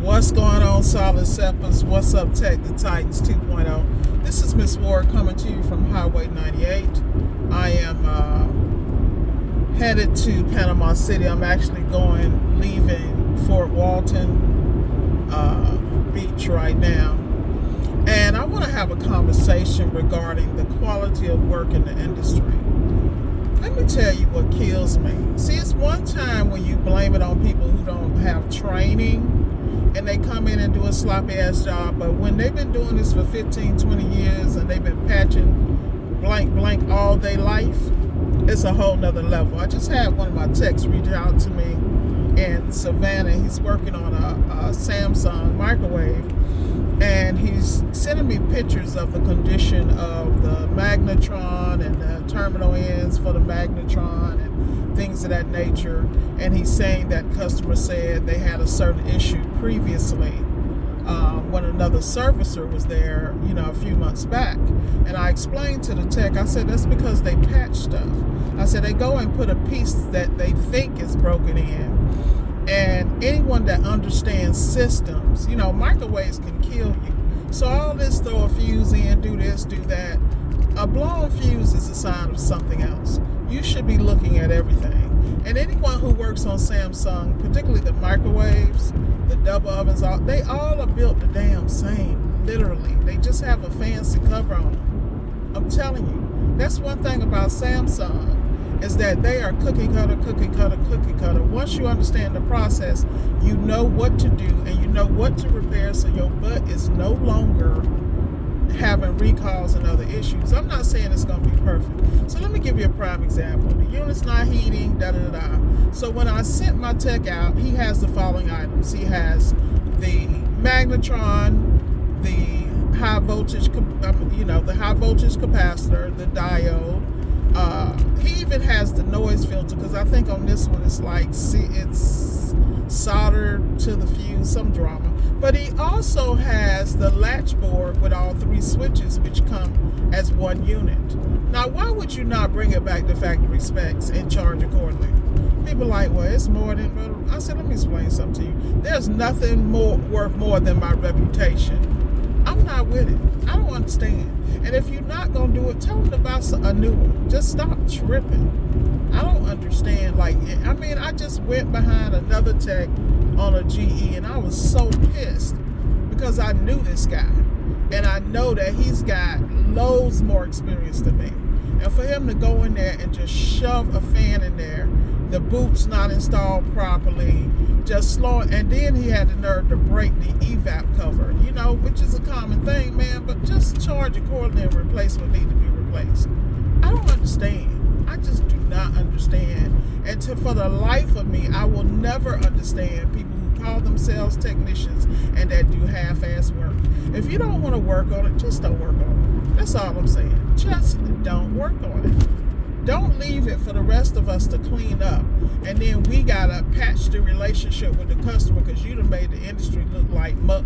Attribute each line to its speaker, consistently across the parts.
Speaker 1: What's going on, Solid Steppers? What's up, Tech the Titans 2.0? This is Ms.Ward coming to you from Highway 98. I am headed to Panama City. I'm actually leaving Fort Walton Beach right now. And I want to have a conversation regarding the quality of work in the industry. Let me tell you what kills me. See, it's one time when you blame it on people who don't have training and they come in and do a sloppy ass job, but when they've been doing this for 15, 20 years and they've been patching blank all day life, it's a whole nother level. I just had one of my techs reach out to me in Savannah. He's working on a Samsung microwave, and he's sending me pictures of the condition of the magnetron and the terminal ends for the magnetron and things of that nature. And he's saying that customer said they had a certain issue previously when another servicer was there, a few months back. And I explained to the tech, I said, that's because they patch stuff. I said, they go and put a piece that they think is broken in. And anyone that understands systems, microwaves can kill you. So all this, throw a fuse in, do this, do that. A blown fuse is a sign of something else. You should be looking at everything. And anyone who works on Samsung, particularly the microwaves, the double ovens, they all are built the damn same, literally. They just have a fancy cover on them. I'm telling you, that's one thing about Samsung, is that they are cookie cutter. Once you understand the process, you know what to do and you know what to repair, so your butt is no longer having recalls and other issues. I'm not saying it's going to be perfect. So let me give you a prime example. The unit's not heating, So when I sent my tech out, he has the following items. He has the magnetron, the high voltage, the high voltage capacitor, the diode. He even has the noise filter, because I think on this one it's soldered to the fuse, some drama. But he also has the latch board with all three switches, which come as one unit. Now, why would you not bring it back to factory specs and charge accordingly? People are like, well, it's more than... I said, let me explain something to you. There's nothing worth more than my reputation. I'm not with it. I don't understand. And if you're not going to do it, tell them to buy a new one. Just stop tripping. I don't understand. I just went behind another tech on a GE, and I was so pissed because I knew this guy. And I know that he's got loads more experience than me. And for him to go in there and just shove a fan in there, the boot's not installed properly, just slow, and then he had the nerve to break the evap cover, which is a common thing, man, but just charge accordingly and replace what needs to be replaced. I don't understand. I just do not understand. And for the life of me, I will never understand people who call themselves technicians and that do half-ass work. If you don't want to work on it, just don't work on it. That's all I'm saying. Just don't work on it. Don't leave it for the rest of us to clean up, and then we gotta patch the relationship with the customer because you done made the industry look like muck.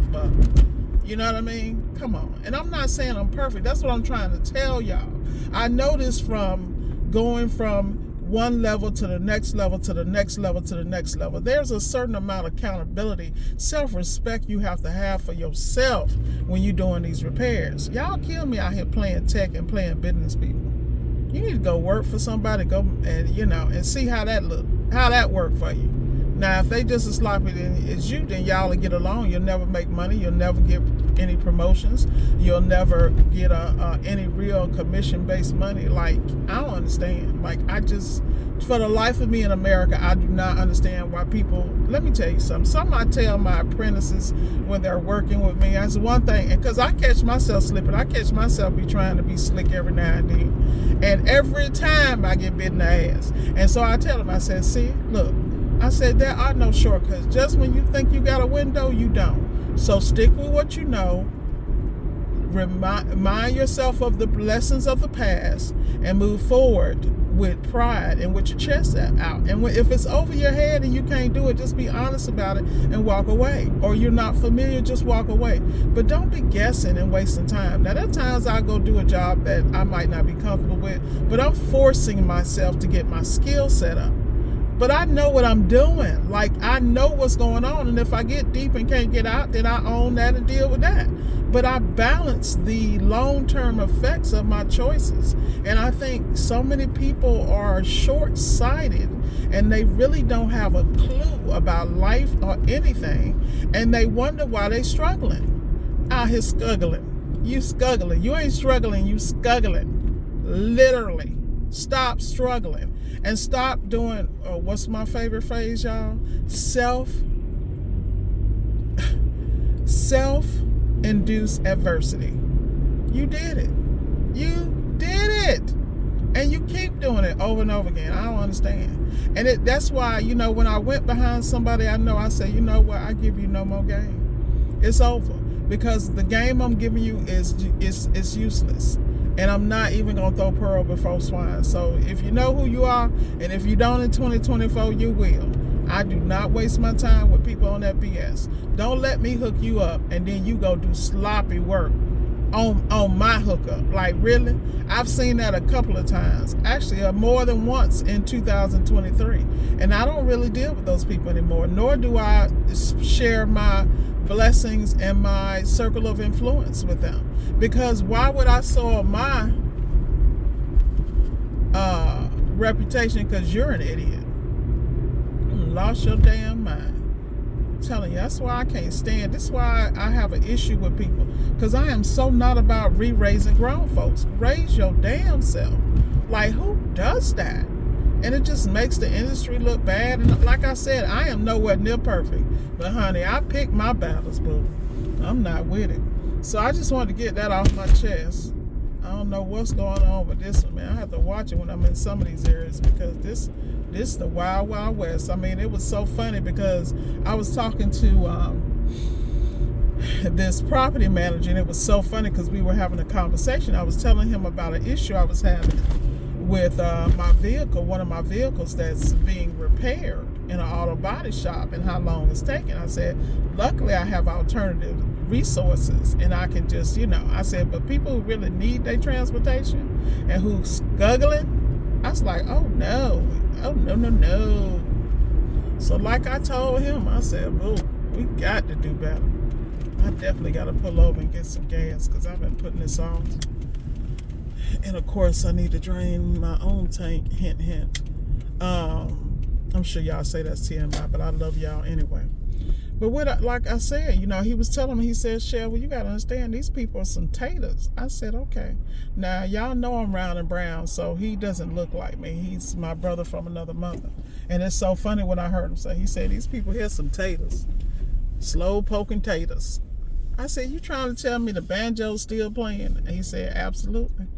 Speaker 1: You know what I mean? Come on. And I'm not saying I'm perfect. That's what I'm trying to tell y'all. I know this from going from one level to the next level to the next level to the next level. There's a certain amount of accountability, self-respect you have to have for yourself when you're doing these repairs. Y'all kill me out here playing tech and playing business people. You need to go work for somebody, go and see how that work for you. Now, if they just as sloppy as you, then y'all will get along. You'll never make money. You'll never get any promotions. You'll never get any real commission-based money. I don't understand. For the life of me in America, I do not understand why people... Let me tell you something. Something I tell my apprentices when they're working with me, that's one thing, because I catch myself slipping. I catch myself trying to be slick every now and then. And every time I get bit in the ass. And so I tell them, I said, see, look, I said, there are no shortcuts. Just when you think you got a window, you don't. So stick with what you know. Remind yourself of the lessons of the past and move forward with pride and with your chest out. And if it's over your head and you can't do it, just be honest about it and walk away. Or you're not familiar, just walk away. But don't be guessing and wasting time. Now, there are times I go do a job that I might not be comfortable with, but I'm forcing myself to get my skill set up. But I know what I'm doing. Like, I know what's going on. And if I get deep and can't get out, then I own that and deal with that. But I balance the long-term effects of my choices. And I think so many people are short-sighted and they really don't have a clue about life or anything. And they wonder why they're struggling. Out here scuggling. You scuggling. You ain't struggling, you scuggling. Literally. Stop struggling. And stop doing, what's my favorite phrase, y'all? Self-induced adversity. You did it. You did it. And you keep doing it over and over again. I don't understand. And that's why, when I went behind somebody I know, I say, you know what? I give you no more game. It's over. Because the game I'm giving you is useless. And I'm not even going to throw pearl before swine. So if you know who you are, and if you don't in 2024, you will. I do not waste my time with people on that BS. Don't let me hook you up and then you go do sloppy work on my hookup. Like, really? I've seen that a couple of times. Actually, more than once in 2023. And I don't really deal with those people anymore, nor do I share my blessings and my circle of influence with them. Because why would I soil my reputation because you're an idiot? You lost your damn mind. I'm telling you, that's why I can't stand. This is why I have an issue with people. Because I am so not about re-raising grown folks. Raise your damn self. Like, who does that? And it just makes the industry look bad. And like I said, I am nowhere near perfect. But honey, I pick my battles, boo. I'm not with it. So I just wanted to get that off my chest. I don't know what's going on with this one, man. I have to watch it when I'm in some of these areas because this is the wild, wild west. I mean, it was so funny because I was talking to this property manager, and it was so funny because we were having a conversation. I was telling him about an issue I was having with my vehicle, one of my vehicles that's being repaired in an auto body shop, and how long it's taking. I said, luckily I have alternative resources and I can just, I said, but people who really need their transportation and who's scuggling, I was like, oh no. So like I told him, I said, boo, we got to do better. I definitely got to pull over and get some gas because I've been putting this on. And of course, I need to drain my own tank. Hint, hint. I'm sure y'all say that's TMI, but I love y'all anyway. But like I said, he was telling me, he said, Shell, well, you got to understand, these people are some taters. I said, okay. Now, y'all know I'm round and brown, so he doesn't look like me. He's my brother from another mother. And it's so funny when I heard him say, he said, these people here some taters. Slow poking taters. I said, you trying to tell me the banjo's still playing? And he said, absolutely.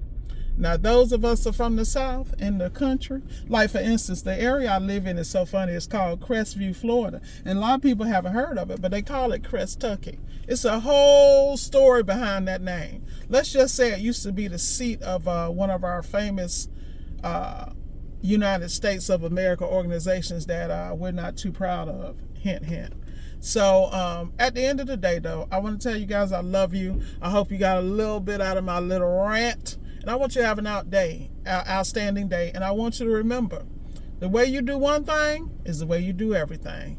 Speaker 1: Now, those of us are from the South in the country, like, for instance, the area I live in is so funny. It's called Crestview, Florida. And a lot of people haven't heard of it, but they call it Crestucky. It's a whole story behind that name. Let's just say it used to be the seat of one of our famous United States of America organizations that we're not too proud of. Hint, hint. So at the end of the day, though, I want to tell you guys I love you. I hope you got a little bit out of my little rant. And I want you to have an outstanding day. And I want you to remember, the way you do one thing is the way you do everything.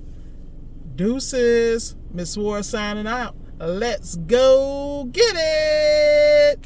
Speaker 1: Deuces. Ms.Ward signing out. Let's go get it.